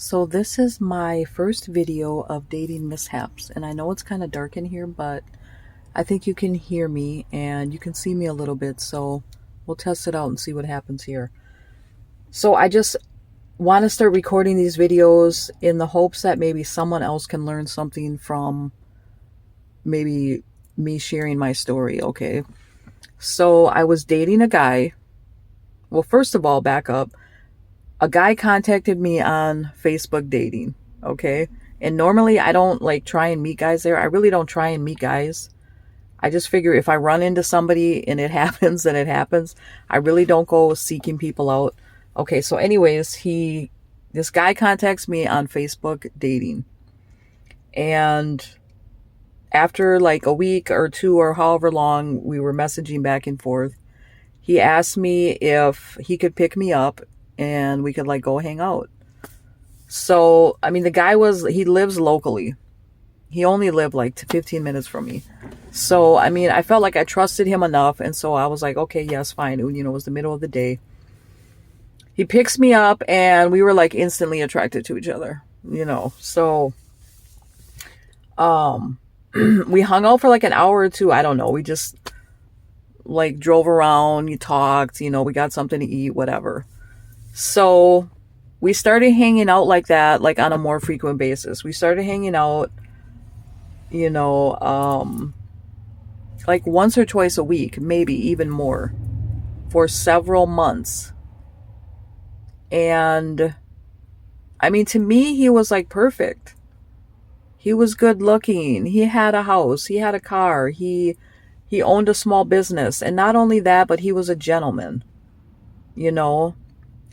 So this is my first video of dating mishaps, and I know it's kind of dark in here, but I think you can hear me and you can see me a little bit, so we'll test it out and see what happens here. So I just want to start recording these videos in the hopes that maybe someone else can learn something from maybe me sharing my story, okay? So I was dating a guy. Well, first of all, back up. A guy contacted me on Facebook dating, okay? And normally I don't like try and meet guys there. I really don't try and meet guys. I just figure if I run into somebody and it happens, then it happens. I really don't go seeking people out. Okay, so anyways, this guy contacts me on Facebook dating. And after like a week or two or however long we were messaging back and forth, he asked me if he could pick me up and we could like go hang out. So, I mean, he lives locally. He only lived like 15 minutes from me. So, I mean, I felt like I trusted him enough. And so I was like, okay, yes, fine. It was the middle of the day. He picks me up and we were like instantly attracted to each other, So, we hung out for like an hour or two. I don't know. We just like drove around, you talked, we got something to eat, whatever. So we started hanging out like that, like on a more frequent basis. We started hanging out, like once or twice a week, maybe even more, for several months. And I mean, to me, he was like perfect. He was good looking. He had a house. He had a car. He owned a small business. And not only that, but he was a gentleman,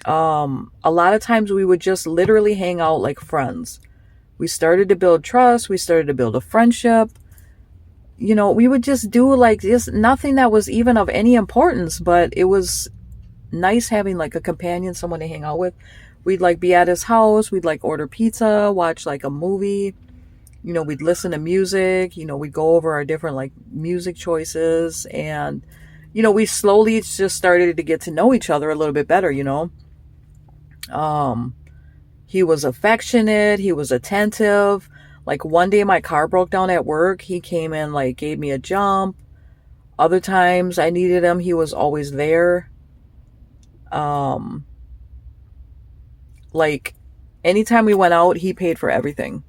a lot of times we would just literally hang out like friends. We started to build trust. We started to build a friendship. We would just do like just nothing that was even of any importance, but it was nice having like a companion, someone to hang out with. We'd like be at his house. We'd like order pizza, watch like a movie. We'd listen to music. We'd go over our different like music choices. And, we slowly just started to get to know each other a little bit better, He was affectionate. He was attentive. Like one day my car broke down at work. He came and like gave me a jump. Other times I needed him. He was always there. Like anytime we went out, he paid for everything.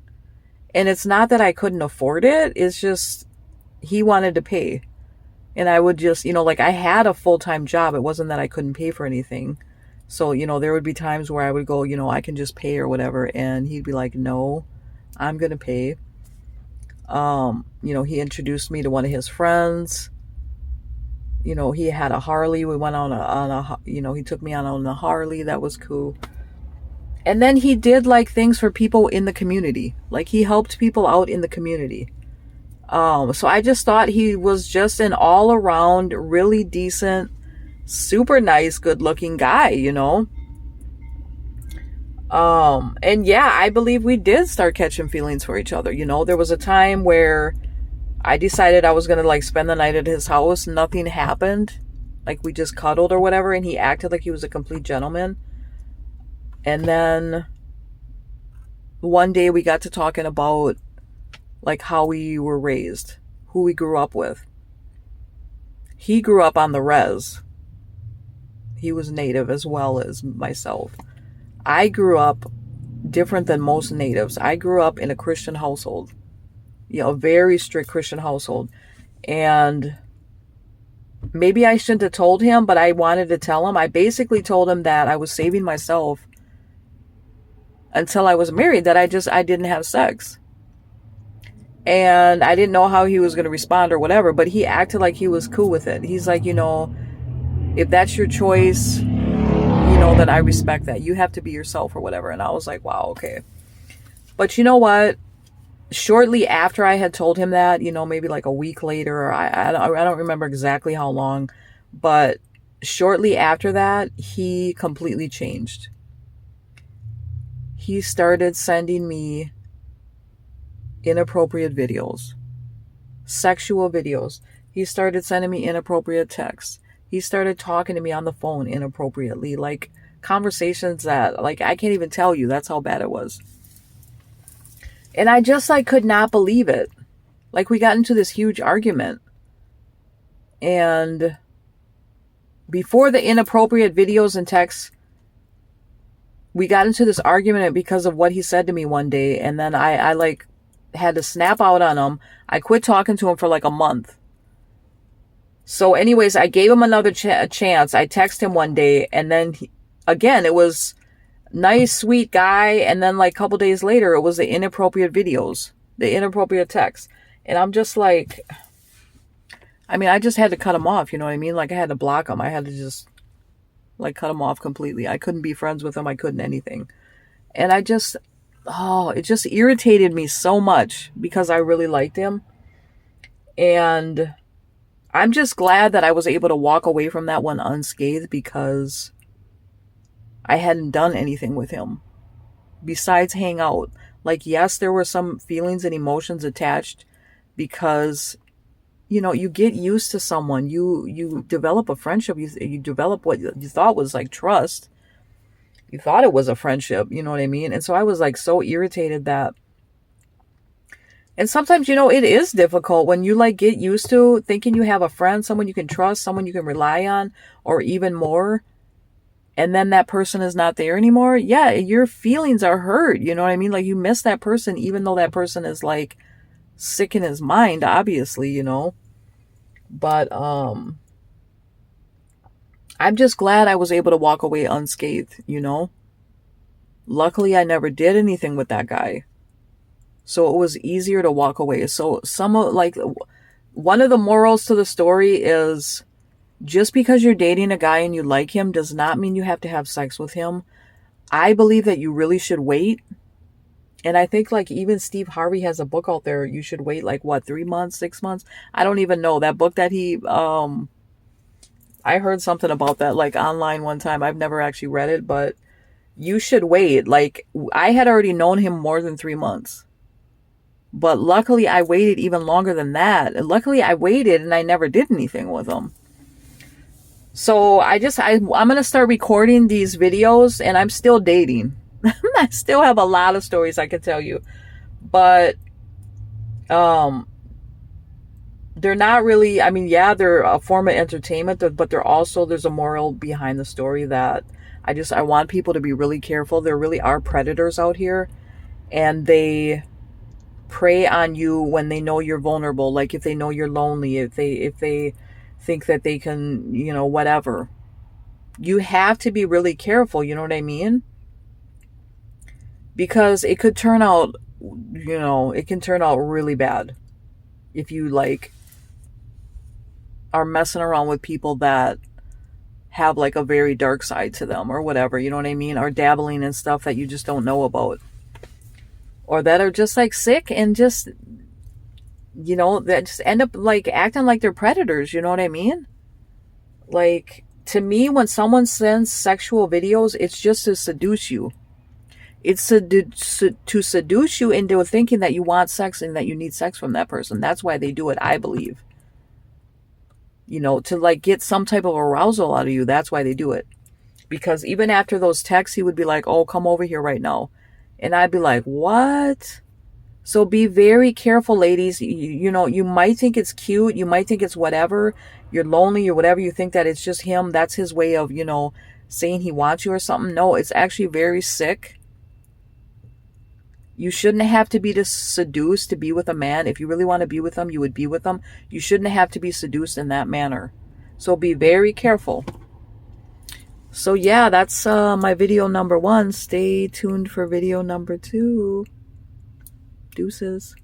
And it's not that I couldn't afford it. It's just he wanted to pay. And I would just, like I had a full-time job. It wasn't that I couldn't pay for anything. So, there would be times where I would go, I can just pay or whatever. And he'd be like, no, I'm going to pay. He introduced me to one of his friends. He had a Harley. We went he took me on a Harley. That was cool. And then he did like things for people in the community. Like he helped people out in the community. So I just thought he was just an all around really decent, super nice, good looking guy, and yeah, I believe we did start catching feelings for each other. There was a time where I decided I was going to like spend the night at his house. Nothing happened. Like we just cuddled or whatever. And he acted like he was a complete gentleman. And then one day we got to talking about like how we were raised, who we grew up with. He grew up on the res. He was Native as well as myself. I grew up different than most natives. I grew up in a Christian household, a very strict Christian household. And maybe I shouldn't have told him, but I wanted to tell him. I basically told him that I was saving myself until I was married, that I didn't have sex. And I didn't know how he was going to respond or whatever, but he acted like he was cool with it. He's like, if that's your choice, then I respect that. You have to be yourself or whatever. And I was like, wow, okay. But you know what? Shortly after I had told him that, maybe like a week later, or I don't remember exactly how long, but shortly after that, he completely changed. He started sending me inappropriate videos, sexual videos. He started sending me inappropriate texts. He started talking to me on the phone inappropriately, like conversations that, like, I can't even tell you. That's how bad it was. And I just, like, could not believe it. Like, we got into this huge argument. And before the inappropriate videos and texts, we got into this argument because of what he said to me one day. And then I like, had to snap out on him. I quit talking to him for like a month. So anyways, I gave him another chance. I texted him one day, and then again, it was nice, sweet guy. And then like a couple days later, it was the inappropriate videos, the inappropriate texts. And I'm just like, I mean, I just had to cut him off. You know what I mean? Like, I had to block him. I had to just like cut him off completely. I couldn't be friends with him. I couldn't anything. And I just, it just irritated me so much because I really liked him. And I'm just glad that I was able to walk away from that one unscathed, because I hadn't done anything with him besides hang out. Like, yes, there were some feelings and emotions attached because, you know, you get used to someone. You develop a friendship. You develop what you thought was like trust. You thought it was a friendship. You know what I mean? And so I was like so irritated that. And sometimes, you know, it is difficult when you like get used to thinking you have a friend, someone you can trust, someone you can rely on, or even more. And then that person is not there anymore. Yeah, your feelings are hurt. You know what I mean? Like, you miss that person, even though that person is like sick in his mind, obviously, you know. But I'm just glad I was able to walk away unscathed, you know. Luckily, I never did anything with that guy. So it was easier to walk away. So one of the morals to the story is, just because you're dating a guy and you like him does not mean you have to have sex with him. I believe that you really should wait. And I think like even Steve Harvey has a book out there. You should wait like 3 months, 6 months. I don't even know. That book that he, I heard something about that like online one time. I've never actually read it, but you should wait. Like, I had already known him more than 3 months. But luckily I waited even longer than that. And luckily I waited and I never did anything with him. So I'm going to start recording these videos, and I'm still dating. I still have a lot of stories I could tell you. But they're not really, I mean, yeah, they're a form of entertainment, but there's a moral behind the story that I want people to be really careful. There really are predators out here, and they prey on you when they know you're vulnerable. Like, if they know you're lonely, if they think that they can, you know, whatever. You have to be really careful, you know what I mean? Because it could turn out, you know, it can turn out really bad if you like are messing around with people that have like a very dark side to them or whatever, you know what I mean? Or dabbling in stuff that you just don't know about. Or that are just like sick and just, you know, that just end up like acting like they're predators, you know what I mean? Like, to me, when someone sends sexual videos, it's just to seduce you. It's to seduce you into thinking that you want sex and that you need sex from that person. That's why they do it, I believe. You know, to like get some type of arousal out of you. That's why they do it. Because even after those texts, he would be like, oh, come over here right now. And I'd be like, what? So be very careful, ladies. You know, you might think it's cute. You might think it's whatever. You're lonely or whatever. You think that it's just him. That's his way of, you know, saying he wants you or something. No, it's actually very sick. You shouldn't have to be seduced to be with a man. If you really want to be with him, you would be with him. You shouldn't have to be seduced in that manner. So be very careful. So yeah, that's my video number 1. Stay tuned for video number 2. Deuces.